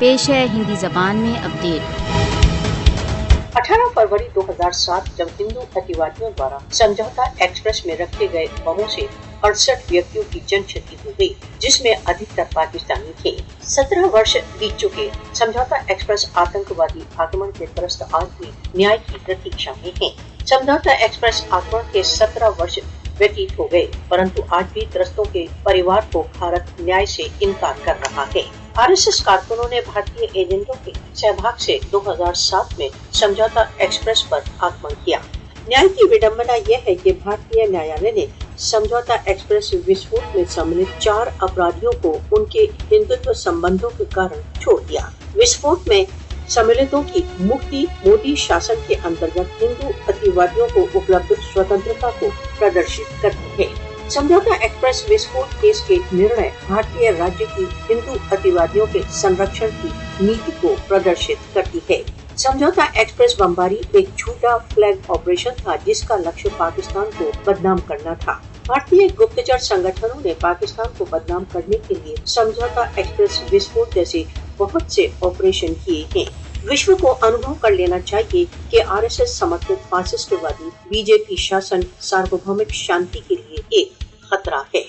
पेश है हिंदी जबान में अपडेट। 18 फरवरी 2007 जब हिंदू अतिवादियों द्वारा समझौता एक्सप्रेस में रखे गए बमों से 68 व्यक्तियों की जन क्षति हो गई, जिसमें अधिकतर पाकिस्तानी थे। 17 वर्ष बीत चुके समझौता एक्सप्रेस आतंकवादी आक्रमण के त्रस्त आज भी न्याय की प्रतीक्षा में है। समझौता एक्सप्रेस आक्रमण के 17 वर्ष व्यतीत हो गए, परंतु आज भी त्रस्तों के परिवार को भारत न्याय से इनकार कर रहा है। आरएसएस कारकुनों ने भारतीय एजेंटों के सहभाग से 2007 में समझौता एक्सप्रेस पर आक्रमण किया। न्याय की विडंबना यह है कि भारतीय न्यायालय ने समझौता एक्सप्रेस विस्फोट में सम्मिलित 4 अपराधियों को उनके हिंदुत्व संबंधों के कारण छोड़ दिया। विस्फोट में सम्मिलितों की मुक्ति मोदी शासन के अंतर्गत हिंदू अतिवादियों को उपलब्ध स्वतंत्रता को प्रदर्शित करती है। समझौता एक्सप्रेस विस्फोट केस के निर्णय भारतीय राज्य की हिंदू अतिवादियों के संरक्षण की नीति को प्रदर्शित करती है। समझौता एक्सप्रेस बमबारी एक झूठा फ्लैग ऑपरेशन था, जिसका लक्ष्य पाकिस्तान को बदनाम करना था। भारतीय गुप्तचर संगठनों ने पाकिस्तान को बदनाम करने के लिए समझौता एक्सप्रेस विस्फोट जैसे बहुत से ऑपरेशन किए हैं। विश्व को अनुभव कर लेना चाहिए कि आरएसएस समर्थित फासिस्टवादी बीजेपी शासन सार्वभौमिक शांति के लिए एक खतरा है।